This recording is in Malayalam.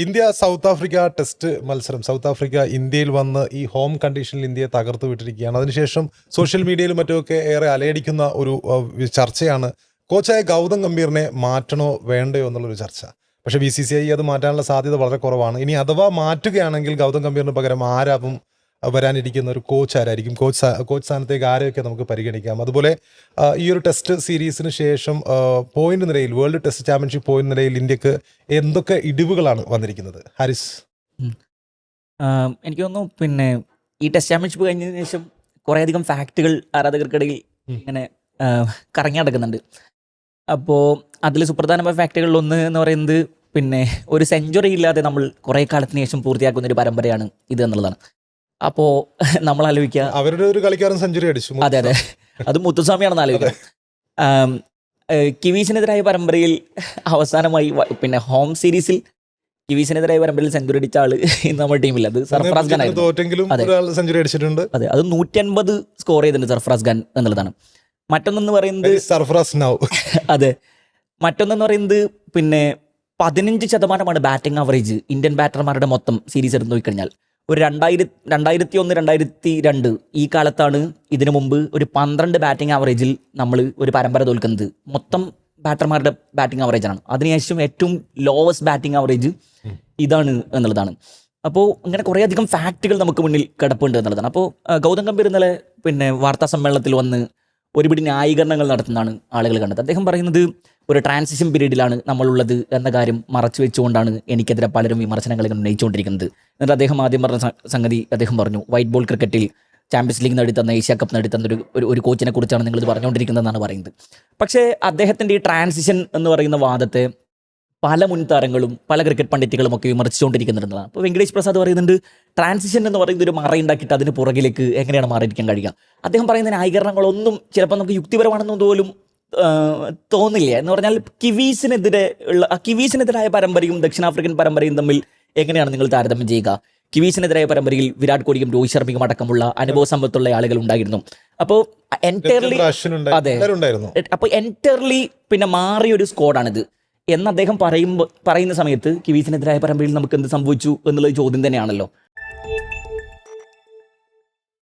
ഇന്ത്യ സൗത്ത് ആഫ്രിക്ക ടെസ്റ്റ് മത്സരം. സൗത്ത് ആഫ്രിക്ക ഇന്ത്യയിൽ വന്ന് ഈ ഹോം കണ്ടീഷനിൽ ഇന്ത്യയെ തകർത്ത് വിട്ടിരിക്കുകയാണ്. അതിനുശേഷം സോഷ്യൽ മീഡിയയിലും മറ്റുമൊക്കെ ഏറെ അലയടിക്കുന്ന ഒരു ചർച്ചയാണ് കോച്ചായ ഗൗതം ഗംഭീറിനെ മാറ്റണോ വേണ്ടയോ എന്നുള്ളൊരു ചർച്ച. പക്ഷേ BCCI അത് മാറ്റാനുള്ള സാധ്യത വളരെ കുറവാണ്. ഇനി അഥവാ മാറ്റുകയാണെങ്കിൽ ഗൗതം ഗംഭീറിന് പകരം ആരാവും വരാനിരിക്കുന്ന ഒരു കോച്ച് ആരായിരിക്കും? കോച്ച് സ്ഥാനത്തേക്ക് ആരെയൊക്കെ നമുക്ക് പരിഗണിക്കാം? അതുപോലെ ഈ ഒരു ടെസ്റ്റ് സീരീസിന് ശേഷം പോയിന്റ് നിലയിൽ, വേൾഡ് ടെസ്റ്റ് ചാമ്പ്യൻഷിപ്പ് പോയിന്റ് നിലയിൽ ഇന്ത്യക്ക് എന്തൊക്കെ ഇടിവുകളാണ് വന്നിരിക്കുന്നത്? ഹാരിസ്. എനിക്ക് തോന്നുന്നു പിന്നെ ഈ ടെസ്റ്റ് ചാമ്പ്യൻഷിപ്പ് കഴിഞ്ഞതിന് ശേഷം കുറേയധികം ഫാക്റ്റുകൾ ആരാധകർക്കിടയിൽ ഇങ്ങനെ കറങ്ങി നടക്കുന്നുണ്ട്. അപ്പോൾ അതിൽ സുപ്രധാനമായ ഫാക്റ്റുകളിൽ ഒന്ന് എന്ന് പറയുന്നത് പിന്നെ ഒരു സെഞ്ചുറി ഇല്ലാതെ നമ്മൾ കുറേ കാലത്തിന് ശേഷം പൂർത്തിയാക്കുന്ന ഒരു പരമ്പരയാണ് ഇത് എന്നുള്ളതാണ്. അപ്പോൾ നമ്മൾ ആലോചിക്കുക, അവരുടെ ഒരു കളിക്കാരൻ സെഞ്ചുറി അടിച്ചു. അതെ അതെ, അത് മുത്തുസ്വാമിയാണെന്ന് ആലോചിക്കുക. കിവീസിനെതിരായ പരമ്പരയിൽ അവസാനമായി പിന്നെ ഹോം സീരീസിൽ കിവീസിനെതിരായ പരമ്പരയിൽ സെഞ്ചുറി അടിച്ച ആള് ഇന്ന് നമ്മുടെ ടീമില്ല. അത് സർഫറാസ് ഖാൻ ആയിരുന്നു. സെഞ്ചുറി അടിച്ചിട്ടുണ്ട്. അതെ, അത് 150 സ്കോർ ചെയ്തിട്ടുണ്ട് സർഫറാസ് ഖാൻ എന്നുള്ളതാണ്. മറ്റൊന്നെന്ന് പറയുന്നത് സർഫറാസ് നൗ. അതെ, മറ്റൊന്നെന്ന് പറയുന്നത് പിന്നെ 15% ബാറ്റിംഗ് ആവറേജ് ഇന്ത്യൻ ബാറ്റർമാരുടെ മൊത്തം സീരീസ് എടുത്ത് നോക്കിക്കഴിഞ്ഞാൽ. ഒരു 2001, 2002 ഈ കാലത്താണ് ഇതിനു മുമ്പ് ഒരു 12 ബാറ്റിംഗ് ആവറേജിൽ നമ്മൾ ഒരു പരമ്പര തോൽക്കുന്നത്. മൊത്തം ബാറ്റർമാരുടെ ബാറ്റിംഗ് ആവറേജാണ്. അതിനുശേഷം ഏറ്റവും ലോവസ്റ്റ് ബാറ്റിംഗ് ആവറേജ് ഇതാണ് എന്നുള്ളതാണ്. അപ്പോൾ ഇങ്ങനെ കുറേയധികം ഫാക്റ്റുകൾ നമുക്ക് മുന്നിൽ കിടപ്പുണ്ട് എന്നുള്ളതാണ്. അപ്പോൾ ഗൗതം ഗംഭീർ ഇന്നലെ പിന്നെ വാർത്താ സമ്മേളനത്തിൽ വന്ന് ഒരുപിടി ന്യായീകരണങ്ങൾ നടത്തുന്നതാണ് ആളുകൾ കണ്ടത്. അദ്ദേഹം പറയുന്നത് ഒരു ട്രാൻസിഷൻ പീരീഡിലാണ് നമ്മളുള്ളത് എന്ന കാര്യം മറച്ചു വെച്ചുകൊണ്ടാണ് എനിക്കെതിരെ പലരും വിമർശനങ്ങൾ ഉന്നയിച്ചുകൊണ്ടിരിക്കുന്നത്. എന്നിട്ട് അദ്ദേഹം ആദ്യം പറഞ്ഞ സംഗതി അദ്ദേഹം പറഞ്ഞു, വൈറ്റ് ബോൾ ക്രിക്കറ്റിൽ ചാമ്പ്യൻസ് ലീഗ് നേടിത്തന്ന, ഏഷ്യ കപ്പ് നേടിത്തന്ന ഒരു കോച്ചിനെ കുറിച്ചാണ് നിങ്ങളിത് പറഞ്ഞുകൊണ്ടിരിക്കുന്നതെന്നാണ് പറയുന്നത്. പക്ഷേ അദ്ദേഹത്തിൻ്റെ ഈ ട്രാൻസിഷൻ എന്ന് പറയുന്ന വാദത്തെ പല മുൻതാരങ്ങളും പല ക്രിക്കറ്റ് പണ്ഡിറ്റുകളും ഒക്കെ വിമർശിച്ചുകൊണ്ടിരിക്കുന്നുണ്ടെന്നാണ്. അപ്പോൾ വെങ്കടേഷ് പ്രസാദ് പറയുന്നുണ്ട്, ട്രാൻസിഷൻ എന്ന് പറയുന്നത് ഒരു മറയുണ്ടാക്കിയിട്ട് അതിന് പുറകിലേക്ക് എങ്ങനെയാണ് മാറിയിരിക്കാൻ കഴിയുക? അദ്ദേഹം പറയുന്ന ന്യായീകരണങ്ങളൊന്നും ചിലപ്പോൾ നമുക്ക് യുക്തിപരമാണെന്ന് പോലും തോന്നില്ല. എന്ന് പറഞ്ഞാൽ കിവീസിനെതിരായ പരമ്പരയും ദക്ഷിണാഫ്രിക്കൻ പരമ്പരയും തമ്മിൽ എങ്ങനെയാണ് നിങ്ങൾ താരതമ്യം ചെയ്യുക? കിവീസിനെതിരായ പരമ്പരയിൽ വിരാട് കോഹ്ലിയും രോഹിത് ശർമ്മയും അടക്കമുള്ള അനുഭവ സമ്പത്തുള്ള ആളുകൾ ഉണ്ടായിരുന്നു. അപ്പോൾ എൻറ്റയർലി അതെ, അപ്പോൾ എൻറ്റയർലി പിന്നെ മാറിയൊരു സ്ക്വാഡാണിത് എന്ന് അദ്ദേഹം പറയുന്ന സമയത്ത് കിവീസിനെതിരായ പരമ്പരയിൽ നമുക്ക് എന്ത് സംഭവിച്ചു എന്നുള്ള ചോദ്യം തന്നെയാണല്ലോ.